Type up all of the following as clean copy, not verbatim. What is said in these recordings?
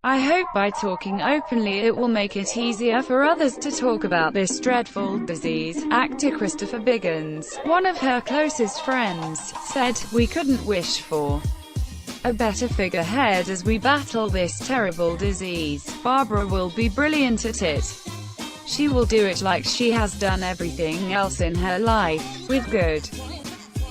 I hope by talking openly it will make it easier for others to talk about this dreadful disease." Actor Christopher Biggins, one of her closest friends, said, "We couldn't wish for a better figurehead as we battle this terrible disease. Barbara will be brilliant at it. She will do it like she has done everything else in her life, with good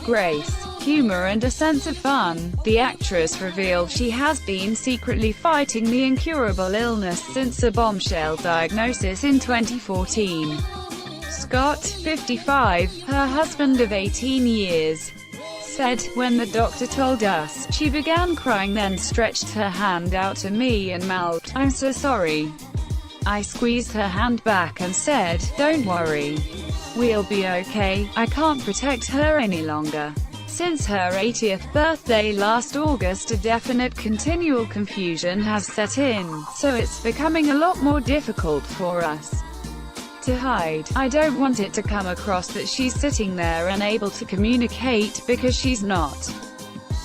grace, humor and a sense of fun." The actress revealed she has been secretly fighting the incurable illness since a bombshell diagnosis in 2014. Scott, 55, her husband of 18 years, said, "When the doctor told us, she began crying, then stretched her hand out to me and mouthed, 'I'm so sorry.' I squeezed her hand back and said, 'Don't worry. We'll be okay. I can't protect her any longer.'" Since her 80th birthday last August, a definite continual confusion has set in, so it's becoming a lot more difficult for us to hide. I don't want it to come across that she's sitting there unable to communicate, because she's not.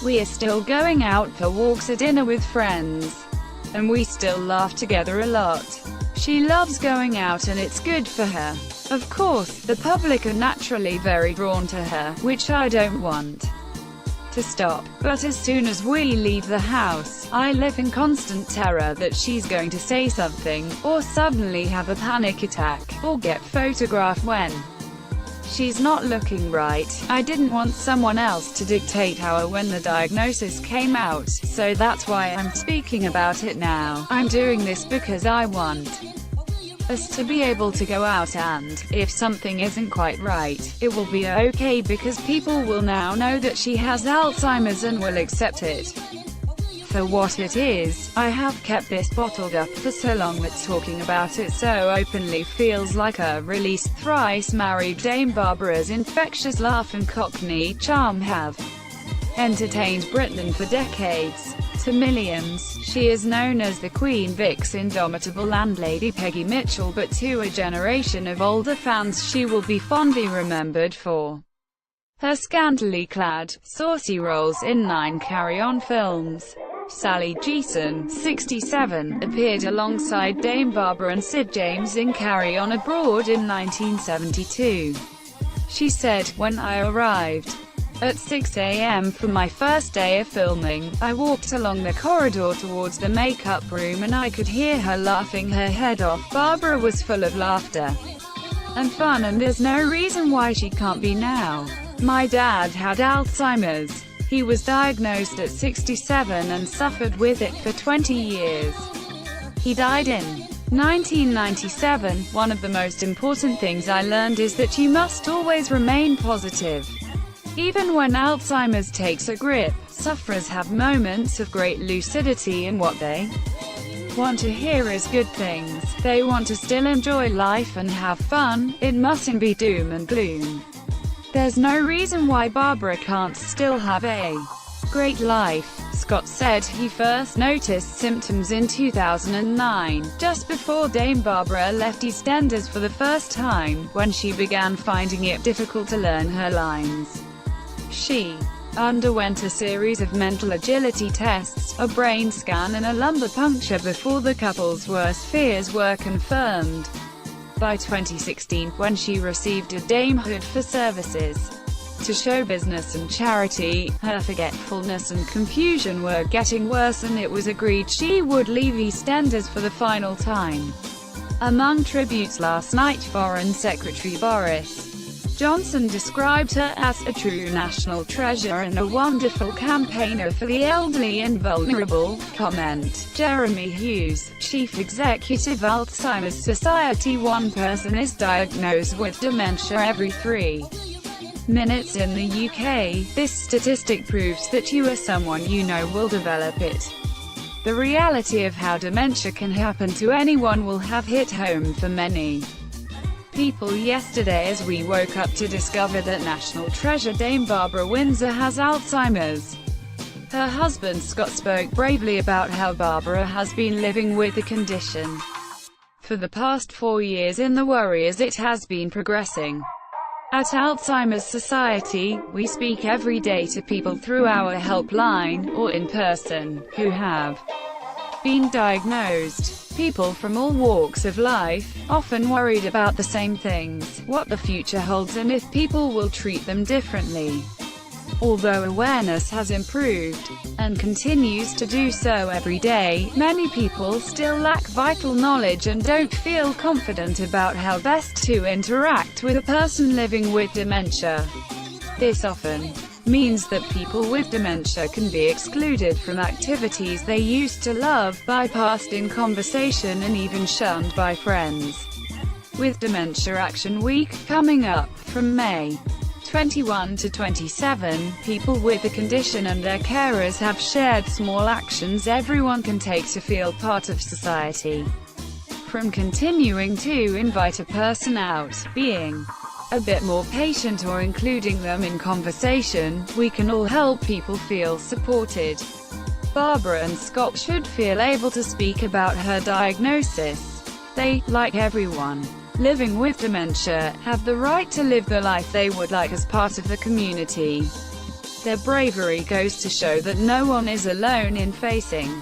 We are still going out for walks or dinner with friends, and we still laugh together a lot. She loves going out and it's good for her. Of course, the public are naturally very drawn to her, which I don't want to stop. But as soon as we leave the house, I live in constant terror that she's going to say something, or suddenly have a panic attack, or get photographed when she's not looking right. I didn't want someone else to dictate how or when the diagnosis came out, so that's why I'm speaking about it now. I'm doing this because I want us to be able to go out and, if something isn't quite right, it will be okay because people will now know that she has Alzheimer's and will accept it for what it is. I have kept this bottled up for so long that talking about it so openly feels like a release." Thrice-married Dame Barbara's infectious laugh and Cockney charm have entertained Britain for decades. To millions, she is known as the Queen Vic's indomitable landlady Peggy Mitchell, but to a generation of older fans she will be fondly remembered for her scantily clad, saucy roles in 9 Carry On films. Sally Geeson, 67, appeared alongside Dame Barbara and Sid James in Carry On Abroad in 1972. She said, "When I arrived at 6 a.m. for my first day of filming, I walked along the corridor towards the makeup room and I could hear her laughing her head off." Barbara was full of laughter and fun, and there's no reason why she can't be now. "My dad had Alzheimer's. He was diagnosed at 67 and suffered with it for 20 years. He died in 1997. One of the most important things I learned is that you must always remain positive. Even when Alzheimer's takes a grip, sufferers have moments of great lucidity, and what they want to hear is good things. They want to still enjoy life and have fun. It mustn't be doom and gloom. There's no reason why Barbara can't still have a great life." Scott said he first noticed symptoms in 2009, just before Dame Barbara left EastEnders for the first time, when she began finding it difficult to learn her lines. She underwent a series of mental agility tests, a brain scan and a lumbar puncture before the couple's worst fears were confirmed. By 2016, when she received a damehood for services to show business and charity, her forgetfulness and confusion were getting worse and it was agreed she would leave EastEnders for the final time. Among tributes last night, Foreign Secretary Boris Johnson described her as a true national treasure and a wonderful campaigner for the elderly and vulnerable. Comment: Jeremy Hughes, Chief Executive, Alzheimer's Society. One person is diagnosed with dementia every 3 minutes in the UK. This statistic proves that you or someone you know will develop it. The reality of how dementia can happen to anyone will have hit home for many people yesterday as we woke up to discover that national treasure Dame Barbara Windsor has Alzheimer's. Her husband Scott spoke bravely about how Barbara has been living with the condition for the past 4 years in the worry as it has been progressing. At Alzheimer's Society, we speak every day to people through our helpline, or in person, who have been diagnosed. People from all walks of life, often worried about the same things, what the future holds and if people will treat them differently. Although awareness has improved, and continues to do so every day, many people still lack vital knowledge and don't feel confident about how best to interact with a person living with dementia. This often means that people with dementia can be excluded from activities they used to love, bypassed in conversation and even shunned by friends. With Dementia Action Week coming up from May 21 to 27, people with the condition and their carers have shared small actions everyone can take to feel part of society. From continuing to invite a person out, being a bit more patient or including them in conversation, we can all help people feel supported. Barbara and Scott should feel able to speak about her diagnosis. They, like everyone living with dementia, have the right to live the life they would like as part of the community. Their bravery goes to show that no one is alone in facing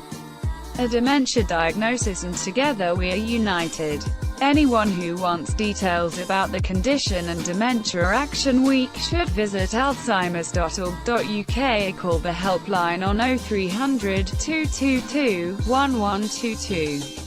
a dementia diagnosis, and together we are united. Anyone who wants details about the condition and Dementia Action Week should visit alzheimers.org.uk or call the helpline on 0300 222 1122.